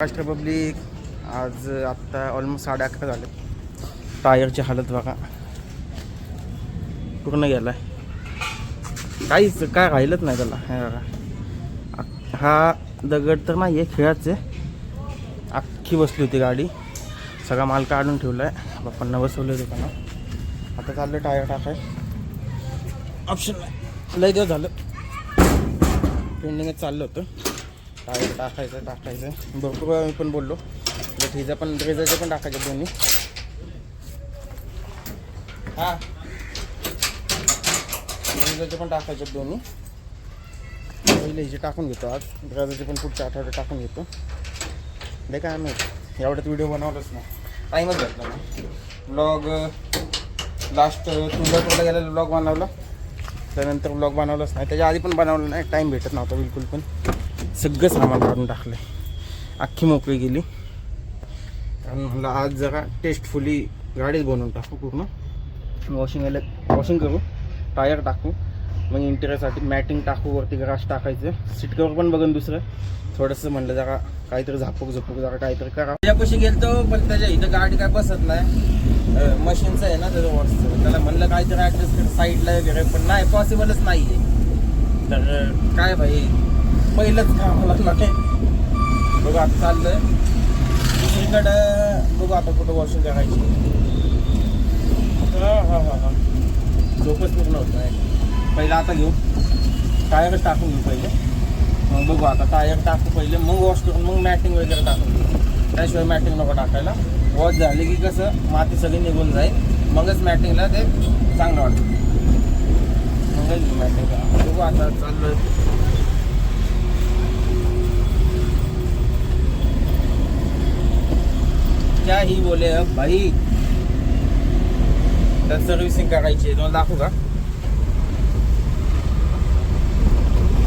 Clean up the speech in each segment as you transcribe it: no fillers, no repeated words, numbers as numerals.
Maharashtra public आज आत्ता almost 11:30 झाले. टायरची हालत बघा, पूर्ण गेला आहे. काहीच काय राहिलंच नाही त्याला. हे बघा, हा दगड तर नाही आहे, खेळाच आहे. अख्खी बसली होती गाडी, सगळा माल काढून ठेवला आहे. बाप्पांना बसवलं होतं का. आता चाललं टायर टाकाय, ऑप्शन नाही. लय दिवस झालं पेंडिंगच चाललं होतं. टायर टाकायचं भरपूर वेळा मी पण बोललो. रेझरचे पण टाकायचे दोन्ही. हां, रेझरचे पण टाकायचे दोन्ही. पहिले हिचे टाकून घेतो, आज रेझरचे पण पुढच्या आठवड्यात टाकून घेतो. दे काय माहिती, एवढ्यात व्हिडिओ बनवलंच नाही, टाईमच भेटला नाही. ब्लॉग लास्ट तुळजापूरला गेलेला ब्लॉग बनवला, त्यानंतर ब्लॉग बनवलाच नाही. त्याच्या आधी पण बनवलं नाही, टाईम भेटत नव्हता बिलकुल. पण सगळं सामान काढून टाकलं, अख्खी मोकळी गेली. कारण म्हणलं आज जरा टेस्टफुली गाडीच बनवून टाकू. पूर्ण वॉशिंग करू, टायर टाकू, मग इंटेरियरसाठी मॅटिंग टाकू, वरती ग्रास टाकायचं. सीट कवर पण बघून दुसरं थोडंसं म्हणलं जरा काहीतरी झापूक जरा काहीतरी करा. त्याच्यापाशी गेलतो, पण त्याच्या इथं गाडी काय बसत नाही. मशीनचं आहे ना त्याचं वॉशचं, त्याला म्हणलं काहीतरी ॲडजस्ट कर साईडला वगैरे, पण नाही, पॉसिबलच नाही आहे. तर काय भाई, पहिलंच कामाला नाही. बघू आता चाललंय दुसरीकडं, बघू आता कुठं वॉशिंग करायची. हां झोपच पूर्ण होत नाही. पहिलं आता घेऊ, टायरच टाकून घेऊ पहिले, मग बघू. आता टायर टाकू पहिले, मग वॉश करून मग मॅटिंग वगैरे टाकून घेऊ. त्याशिवाय मॅटिंग नको टाकायला. वॉश झाली की कसं माती सगळी निघून जाईल, मगच मॅटिंगला ते चांगलं वाटतं. मगच घेऊ मॅटिंगला. बघू आता चाललं. क्या ही बोले अब भाई, तर सर्व्हिसिंग करायची आहे. तुम्हाला दाखवू का?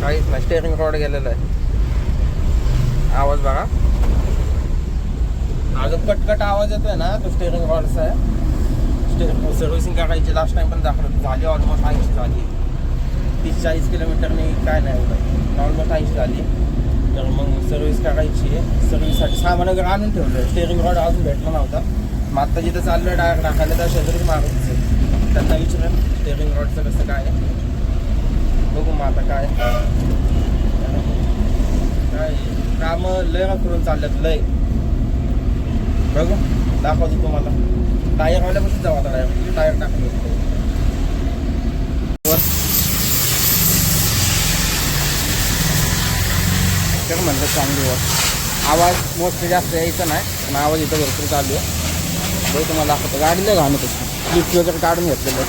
काहीच नाही, स्टेअरिंग रॉड गेलेला आहे. आवाज बघा, अजून कटकट आवाज येतोय ना, तो स्टेअरिंग रॉडचा आहे. सर्व्हिसिंग करायची, लास्ट टाइम पण दाखवलं झाली. ऑलमोस्ट 80 झाली. 30-40 किलोमीटरनी काय नाही एवढं, ऑलमोस्ट 80 झाली. तर मग सर्व्हिस करायची आहे. सर्व्हिससाठी सामान वगैरे आणून ठेवलं. स्टेअरिंग रॉड अजून भेटला नव्हता. मग आत्ता जिथं चाललं टायर टाकायला, त्या शेजारीच मारायचं. त्यांना विचारेल स्टेअरिंग रॉडचं कसं काय आहे. बघू मग आता काय कामं लय करून चालल्यात, लय. बघू दाखवतो तुम्हाला. टायर वाल्यापासून जाऊ आता. टायर टाकून घेतो. तर म्हणलं चांगली आवाज मोस्टली जास्त यायचा नाही, पण आवाज इथं भरपूर चालू आहे. बघू तुम्हाला दाखवतो. गाडीला घाणत होती, क्लिप्स वगैरे काढून घेतलेलं.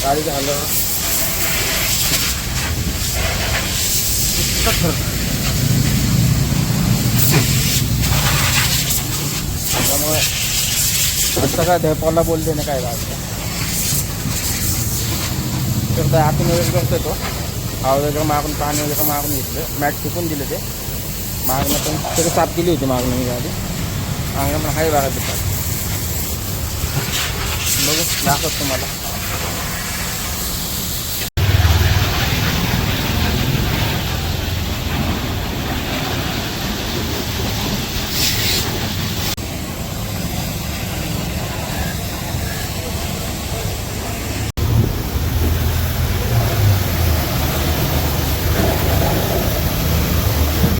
गाडी झालं त्यामुळे असं काय धपाला बोलते ना काय लागतं. तर आतून वगैरे करतोय तो. हवा वगैरे मागून, पाणी वगैरे मागून घेतलं. मॅट फेकून दिलं ते मागणं, पण सगळं साफ केली होती मागणं मी गाडी. मागणं पण हाय बघा तिथं. बघू दाखवत तुम्हाला.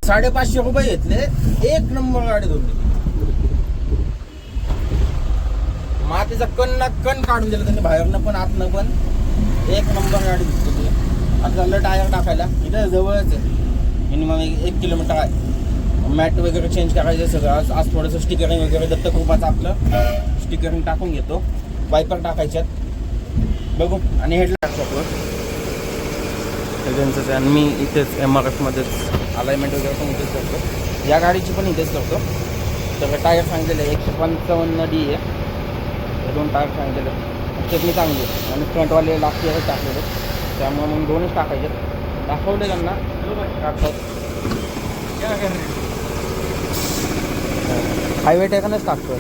₹550 घेतले, एक नंबर गाडी धुतली. मातीचा कण काढून दिला त्यांनी, बाहेरनं पण आतनं पण. एक नंबर गाडी धुतली. आता चाललं टायर टाकायला. इथं जवळच आहे, मिनिमम 1 किलोमीटर आहे. मॅट वगैरे चेंज करायचं सगळं. आज थोडंसं स्टिकरिंग वगैरे दत्तकृपाचं आपलं स्टिकरिंग टाकून घेतो. वायपर टाकायच्यात. बघू. आणि हेडलाईट टाकतो त्यांचं. आणि मी इथेच MRF-मध्येच अलाइनमेंट वगैरे पण इथेच करतो. या गाडीची पण इथेच करतो. तर टायर सांगितलेलं आहे 155D आहे. 2 टायर सांगितलेले. चटणी चांगली आहे. आणि फ्रंटवाले लास्ट इयरच टाकलेले, त्यामुळे मग 2च टाकायचे. दाखवले त्यांना टाकतात. हायवे टेकनच टाकतो.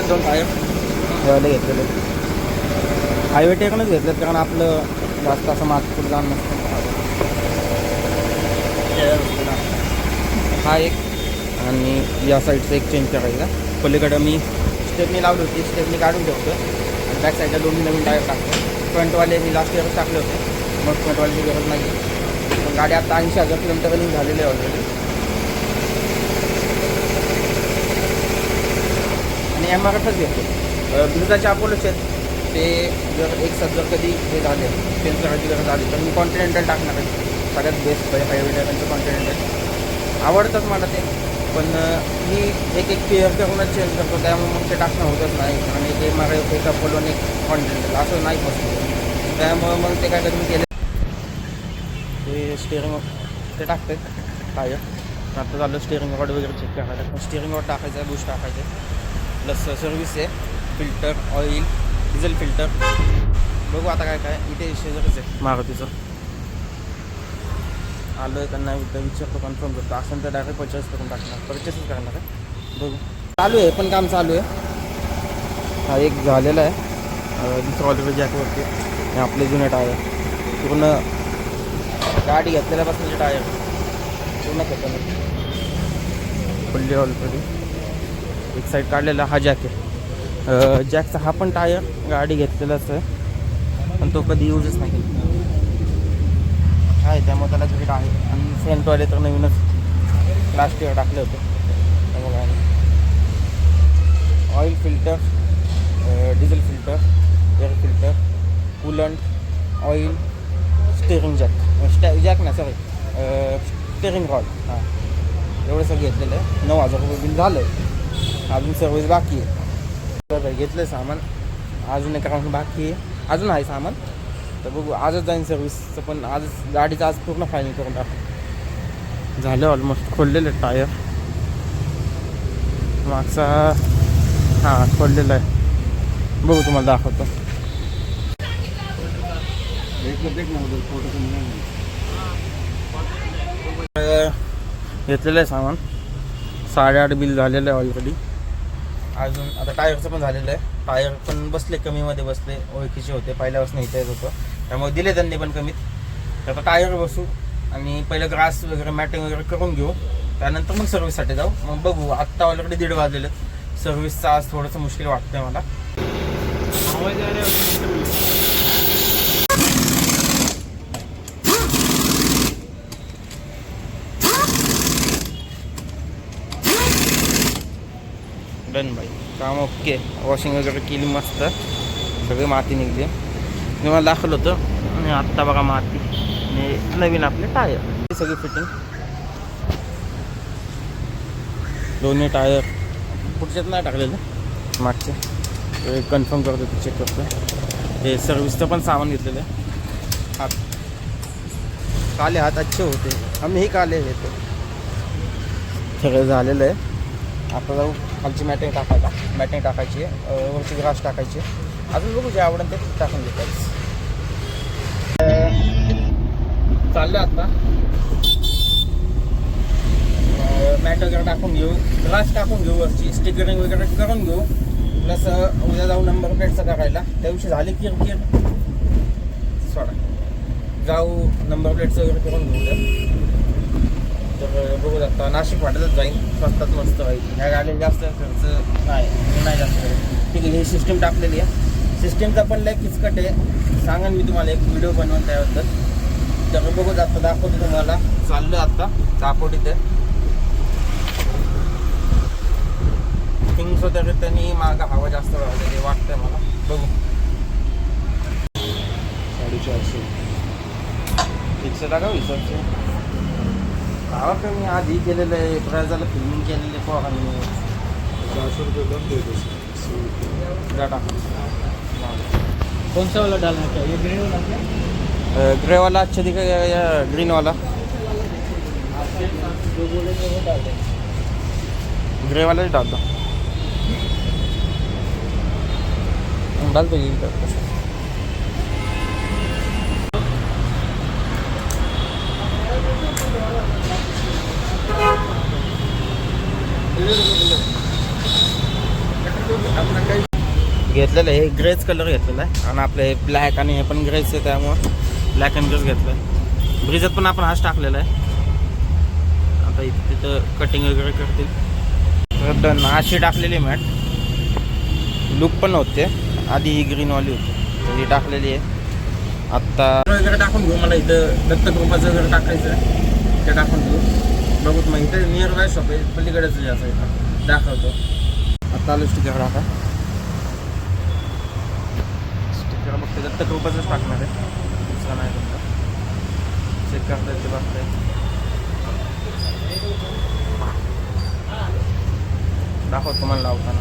2 टायर ठेवायला घेतलेले. हायवे टेकनच घेतलेत, कारण आपलं जास्त असं मागपूर जाण नसतं. हा एक आणि या साईडचा एक चेंज करायचा. पलीकडं मी स्टेपनी लावली होती, स्टेपनी काढून ठेवतो आणि बॅक साईडला 2 नवीन टायर टाकतो. फ्रंटवाले मी लास्ट इयरच टाकले होते, मग फ्रंटवाल्याची गरज नाही. पण गाडी आता 80,000 किलोमीटर रनिंग झालेली आहे ऑलरेडी. आणि MRFच घेतो. ब्रिजाचे अपोलोचे आहेत ते जर एक साथ जर कधी हे झाले चेंज करायची गरज आली तर मी कॉन्टिनेंटल टाकणार आहे. सगळ्यात बेस्ट हायवे टायरांचं कॉन्टिनेंटल आवडतात मला ते, पण मी एक केअर करूनच चेंज करतो, त्यामुळे मग ते टाकणं होतच नाही. आणि ते मला एक अपोलो आणि एक कॉन्टिनेंटल असं नाही पॉसिबल. त्यामुळं मग ते काय कधी मी केलं ते स्टेअरिंग ते टाकते टायर. आता झालं स्टेअरिंग रॉड वगैरे चेक करायला, पण स्टेअरिंग रॉड टाकायचं आहे, बुश टाकायचं आहे, प्लस सर्व्हिस आहे, फिल्टर, ऑइल, डिझेल फिल्टर. बघू आता काय काय. इथे शेजारच आहे मारुतीचं. आलो आहे त्यांना विचारतो, कन्फर्म करतो. असं तर डायरेक्ट परचेस करून टाकणार, परचेसच करणार आहे. बघू चालू आहे, पण काम चालू आहे. हा एक झालेला आहे, दुसरं ऑलरेडी जॅकवरती. हे आपले जुने टायर पूर्ण गाडी घेतलेल्यापासूनचे टायर पूर्ण घेतलं फुल्ली ऑलरेडी. एक साईड काढलेला हा जॅक आहे. जॅकचा हा पण टायर गाडी घेतलेलाच आहे, पण तो कधी यूजच नाही केला आहे, त्यामुळे त्याला तिकीट आहे. आणि फ्रंटवाले तर नवीनच लास्ट इयर टाकले होते. त्यामुळे oil filter, diesel filter, air filter, coolant, oil, steering jack ना सॉरी स्टेअरिंग रॉड. हां एवढं सगळं घेतलेलं आहे. 9,000 रुपये बिल झालं आहे. अजून सर्विस बाकी आहे. घेतलं आहे सामान, अजून एक राऊंड बाकी आहे, अजून आहे सामान. तर बघू आजच जाईन सर्विसचं, पण आजच गाडीचं आज पूर्ण फायनल करून टाकू. झालं ऑलमोस्ट. खोललेलं आहे टायर मागचा, हां खोललेला आहे. बघू तुम्हाला दाखवतो. घेतलेलं आहे सामान. 8.5 बिल झालेलं आहे ऑलरेडी. अजून आता टायरचं पण झालेलं आहे. टायर पण बसले, कमीमध्ये बसले, ओळखीचे होते, पहिल्यापासून इथे येत होतं, त्यामुळे दिले त्यांनी पण कमीत. तर आता टायर बसू आणि पहिलं ग्रास वगैरे मॅटिंग वगैरे करून घेऊ, त्यानंतर मग सर्व्हिससाठी जाऊ. मग बघू. आत्ता ऑलरेडी 1:30 वाजलेले. सर्व्हिसचं आज थोडंसं मुश्किल वाटतंय मला. डन बाई, काम ओके. वॉशिंग वगैरे केली मस्त, सगळी माती निघली. मी मला दाखवलं होतं आणि आत्ता बघा माती आणि नवीन आपले टायर सगळी फिटिंग. दोन्ही टायर पुढच्यात नाही टाकलेलं, मागचे कन्फर्म करतो, ते चेक करतो. हे सर्व्हिसचं पण सामान घेतलेलं आहे. हात काले हात अच्छे होते, आम्हीही काले येतो. सगळं झालेलं आहे. आता जाऊ खालची मॅटिंग टाकायची आहे, वरची ग्रास टाकायची. अजून बघू जे आवडेल ते टाकून घेतात. चाललं आता मॅट वगैरे टाकून घेऊ, ग्रास टाकून घेऊ, वरची स्टिकरिंग वगैरे करून घेऊ. प्लस उद्या जाऊ नंबर प्लेटचं करायला. त्या दिवशी झाले किरकिर सोडा, जाऊ नंबर प्लेटचं वगैरे करून घेऊ. तर बघू आता नाशिक वाटतच जाईन, स्वस्तात मस्त राहील. ह्या गाडीला जास्त खर्च नाही जास्त. ठीक आहे, ही सिस्टीम टाकलेली आहे. सिस्टीमचा पण लय किचकट आहे, सांगेन मी तुम्हाला एक व्हिडिओ बनवून त्याबद्दल. तर बघू आता, दाखवतो तुम्हाला. चाललं आता चापोटीत आहे. थिंग्स वगैरे त्यांनी मागं हवा जास्त वाढलेली वाटतंय मला. बघू 450 फिक्स टाका हिसाबचे. हवा कमी आधी केलेलं आहे, प्रयासाला फिल्मिंग केलेलं आहे पोरांनी. 400 रुपये कम दे दो डाटा. कौन सा वाला डालना चाहिए? ग्रीन वाला क्या? ग्रे वाला अच्छा दिखेगा या ग्रीन वाला? जो बोलेंगे वो डाल देंगे. ग्रे वाला ही डाल दो. डाल दो यही डाल. घेतलेलं आहे ग्रेच कलर घेतलेला आहे, आणि आपलं हे ब्लॅक आणि हे पण ग्रेच आहे, त्यामुळं ब्लॅक अँड ग्रेच घेतलं आहे. ब्रिजात पण आपण हाच टाकलेला आहे. आता इथे तिथं कटिंग वगैरे करतील. तर डन. अशी टाकलेली मॅट लुक पण होते. आधी ही ग्रीनवाली होती, तर ही टाकलेली आहे. आत्ता वगैरे टाकून घेऊ. मला इथं दत्तकृपाचं वगैरे टाकायचं आहे, ते टाकून घेऊ. बघू मग इथं नियर बाय शॉप आहे, पलीकडेच जायचं इथं दाखवतो. आता आलो स्टिकर टाका. स्टिकर बघते दत्तकृपाचंच टाकणार आहे, दुसरा नाही तुमचा. चेक करता येते बघताय. दाखवतो तुम्हाला लावताना.